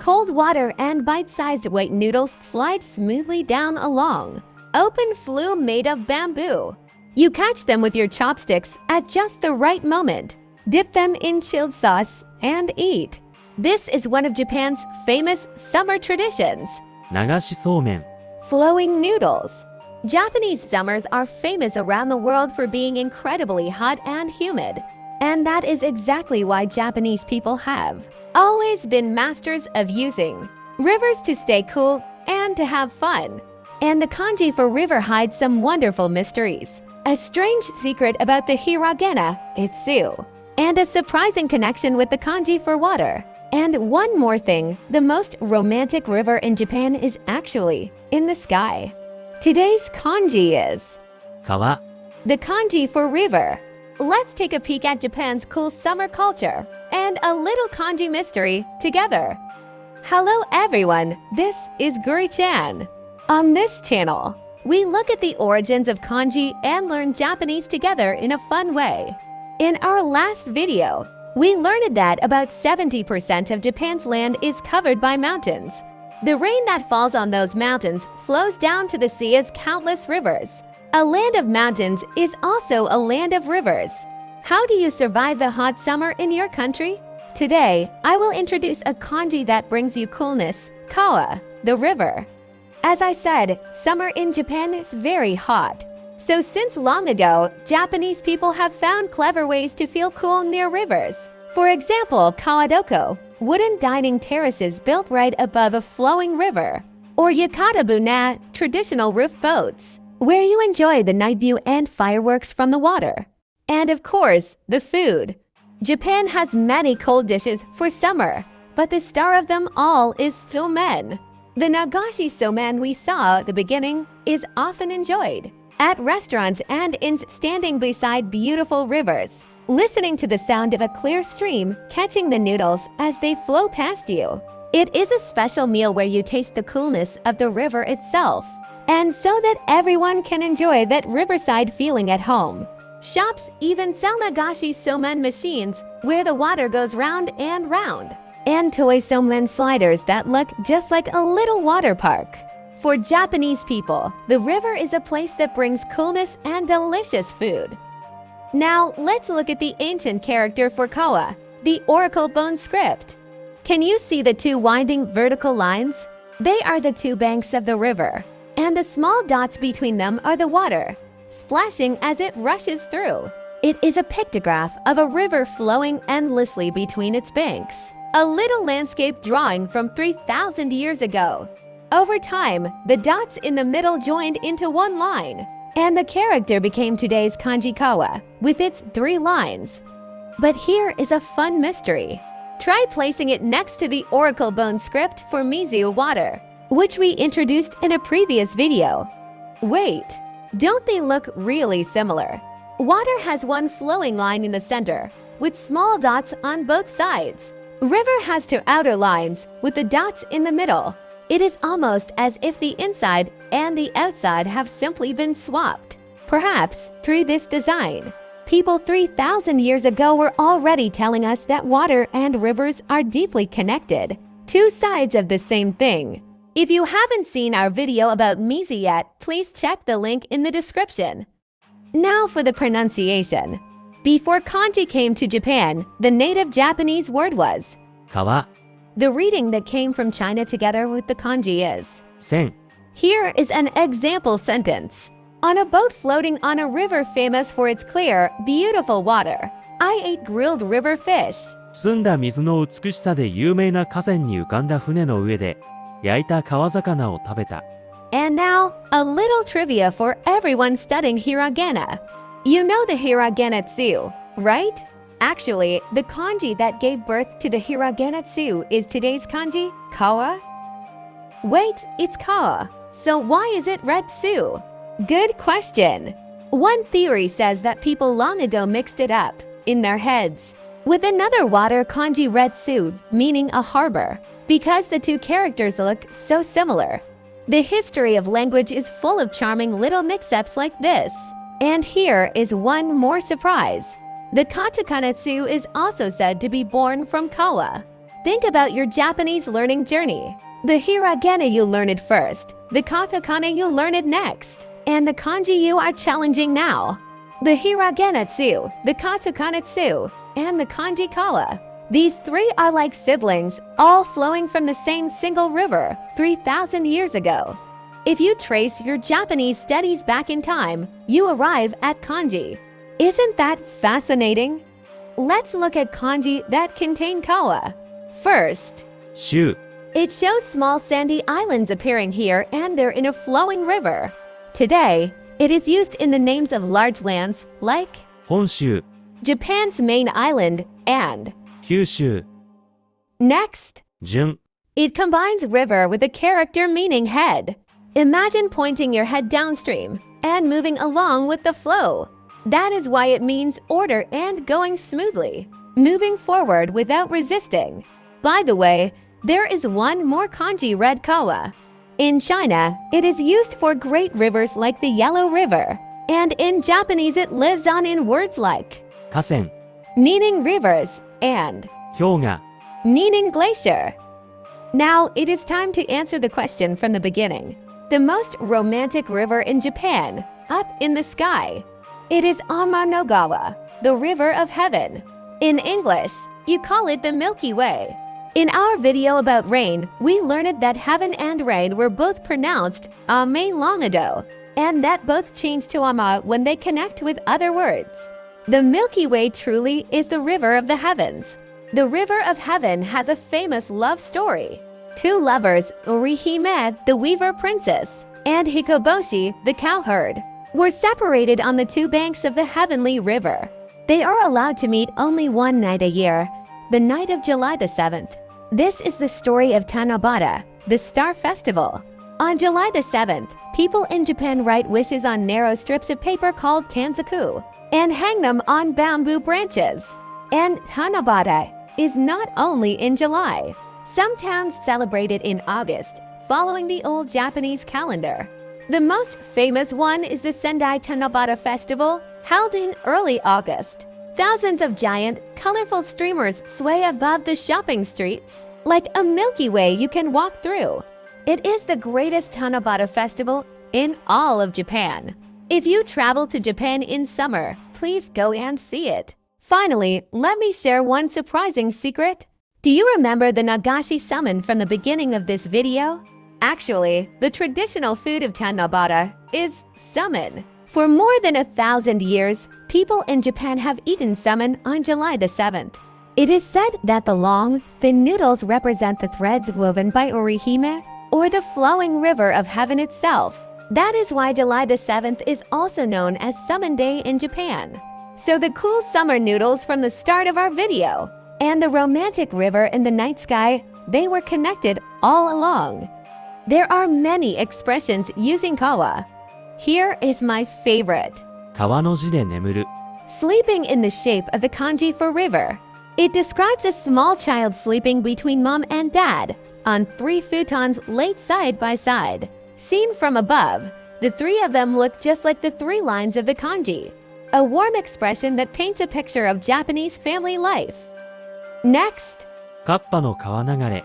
Cold water and bite-sized white noodles slide smoothly down a long, open flue made of bamboo. You catch them with your chopsticks at just the right moment, dip them in chilled sauce, and eat. This is one of Japan's famous summer traditions. 流しそうめん Flowing noodles. Japanese summers are famous around the world for being incredibly hot and humid. And that is exactly why Japanese people have always been masters of using rivers to stay cool and to have fun. And the kanji for river hides some wonderful mysteries. A strange secret about the hiragana, itsu, and a surprising connection with the kanji for water. And one more thing, the most romantic river in Japan is actually in the sky. Today's kanji is 川 the kanji for river. Let's take a peek at Japan's cool summer culture and a little kanji mystery together. Hello everyone, this is Guri-chan. On this channel, we look at the origins of kanji and learn Japanese together in a fun way. In our last video, we learned that about 70% of Japan's land is covered by mountains. The rain that falls on those mountains flows down to the sea as countless rivers. A land of mountains is also a land of rivers. How do you survive the hot summer in your country? Today, I will introduce a kanji that brings you coolness, kawa, the river. As I said, summer in Japan is very hot. So since long ago, Japanese people have found clever ways to feel cool near rivers. For example, kawadoko, wooden dining terraces built right above a flowing river. Or yukata-buna, traditional roof boats, where you enjoy the night view and fireworks from the water. And of course, the food. Japan has many cold dishes for summer, but the star of them all is somen. The nagashi somen we saw at the beginning is often enjoyed at restaurants and inns standing beside beautiful rivers, listening to the sound of a clear stream catching the noodles as they flow past you. It is a special meal where you taste the coolness of the river itself, and so that everyone can enjoy that riverside feeling at home. Shops even sell nagashi somen machines where the water goes round and round, and toy somen sliders that look just like a little water park. For Japanese people, the river is a place that brings coolness and delicious food. Now, let's look at the ancient character for kawa, the oracle bone script. Can you see the two winding vertical lines? They are the two banks of the river, and the small dots between them are the water, splashing as it rushes through. It is a pictograph of a river flowing endlessly between its banks, a little landscape drawing from 3,000 years ago. Over time, the dots in the middle joined into one line, and the character became today's kanji kawa, with its 3 lines. But here is a fun mystery. Try placing it next to the oracle bone script for mizu water, which we introduced in a previous video. Wait, don't they look really similar? Water has one flowing line in the center, with small dots on both sides. River has 2 outer lines, with the dots in the middle. It is almost as if the inside and the outside have simply been swapped. Perhaps through this design, people 3,000 years ago were already telling us that water and rivers are deeply connected, 2 sides of the same thing. If you haven't seen our video about mizu yet, please check the link in the description. Now for the pronunciation. Before kanji came to Japan, the native Japanese word was 川 The reading that came from China together with the kanji is 線 Here is an example sentence. On a boat floating on a river famous for its clear, beautiful water, I ate grilled river fish. 澄んだ水の美しさで有名な河川に浮かんだ船の上で焼いた川魚を食べた。 And now, a little trivia for everyone studying hiragana. You know the hiragana tsu, right? Actually, the kanji that gave birth to the hiragana tsu is today's kanji, kawa. Wait, it's kawa. So why is it red tsu? Good question. One theory says that people long ago mixed it up, in their heads, with another water kanji red tsu, meaning a harbor, because the 2 characters looked so similar. The history of language is full of charming little mix-ups like this. And here is one more surprise. The katakana tsu is also said to be born from kawa. Think about your Japanese learning journey. The hiragana you learned first, the katakana you learned next, and the kanji you are challenging now. The hiragana tsu, the katakana tsu, and the kanji kawa. These three are like siblings, all flowing from the same single river 3,000 years ago. If you trace your Japanese studies back in time, you arrive at kanji. Isn't that fascinating? Let's look at kanji that contain kawa. First, 州 it shows small sandy islands appearing here and they're in a flowing river. Today, it is used in the names of large lands like 本州 Japan's main island and 九州 next, 順 it combines river with a character meaning head. Imagine pointing your head downstream and moving along with the flow. That is why it means order and going smoothly, moving forward without resisting. By the way, there is one more kanji red kawa. In China, it is used for great rivers like the Yellow River, and in Japanese it lives on in words like 河川 meaning rivers and 氷河 meaning glacier. Now it is time to answer the question from the beginning. The most romantic river in Japan, up in the sky. It is Amanogawa, the river of heaven. In English, you call it the Milky Way. In our video about rain, we learned that heaven and rain were both pronounced ame long ago, and that both change to ama when they connect with other words. The Milky Way truly is the river of the heavens. The river of heaven has a famous love story. Two lovers, Orihime, the weaver princess, and Hikoboshi, the cowherd, were separated on the two banks of the heavenly river. They are allowed to meet only one night a year, the night of July the 7th. This is the story of Tanabata, the Star Festival. On July the 7th, people in Japan write wishes on narrow strips of paper called tanzaku and hang them on bamboo branches. And Tanabata is not only in July. Some towns celebrate it in August, following the old Japanese calendar. The most famous one is the Sendai Tanabata Festival, held in early August. Thousands of giant, colorful streamers sway above the shopping streets, like a Milky Way you can walk through. It is the greatest Tanabata festival in all of Japan. If you travel to Japan in summer, please go and see it. Finally, let me share one surprising secret. Do you remember the Nagashi summon from the beginning of this video? Actually, the traditional food of Tanabata is summon. For more than 1,000 years, people in Japan have eaten summon on July the 7th. It is said that the long, thin noodles represent the threads woven by Orihime, or the flowing river of heaven itself. That is why July the 7th is also known as Summon Day in Japan. So the cool summer noodles from the start of our video, and the romantic river in the night sky, they were connected all along. There are many expressions using kawa. Here is my favorite. 川の字で眠る Sleeping in the shape of the kanji for river. It describes a small child sleeping between mom and dad on 3 futons laid side by side. Seen from above, the 3 of them look just like the 3 lines of the kanji. A warm expression that paints a picture of Japanese family life. Next, カッパの川流れ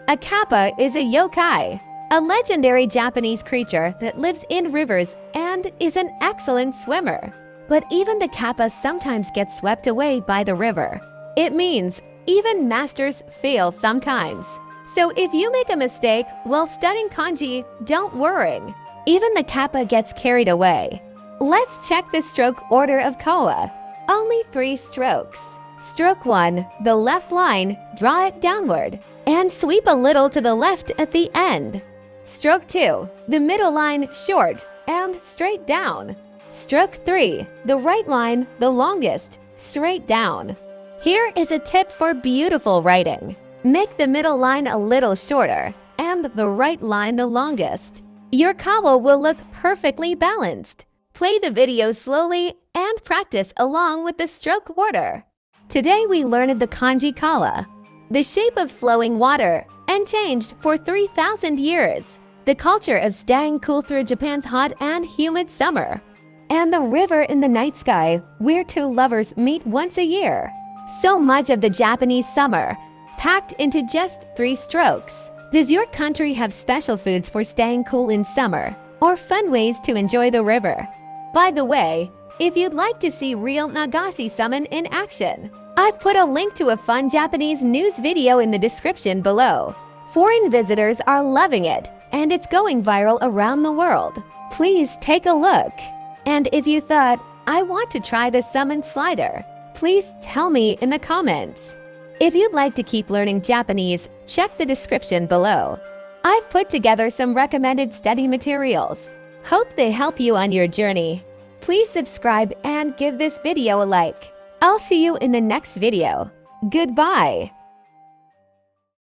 a kappa is a yokai, a legendary Japanese creature that lives in rivers and is an excellent swimmer. But even the kappa sometimes gets swept away by the river. It means even masters fail sometimes. So if you make a mistake while studying kanji, don't worry. Even the kappa gets carried away. Let's check the stroke order of kawa. Only 3 strokes. Stroke 1, the left line, draw it downward, and sweep a little to the left at the end. Stroke 2, the middle line short and straight down. Stroke 3, the right line, the longest, straight down. Here is a tip for beautiful writing. Make the middle line a little shorter and the right line the longest. Your kawa will look perfectly balanced. Play the video slowly and practice along with the stroke order. Today we learned the kanji kawa, the shape of flowing water, and changed for 3,000 years. The culture of staying cool through Japan's hot and humid summer. And the river in the night sky, where 2 lovers meet once a year. So much of the Japanese summer. packed into just 3 strokes. Does your country have special foods for staying cool in summer, or fun ways to enjoy the river? By the way, if you'd like to see real Nagashi summon in action, I've put a link to a fun Japanese news video in the description below. Foreign visitors are loving it, and it's going viral around the world. Please take a look. And if you thought, I want to try the summon slider, please tell me in the comments. If you'd like to keep learning Japanese, check the description below. I've put together some recommended study materials. Hope they help you on your journey. Please subscribe and give this video a like. I'll see you in the next video. Goodbye.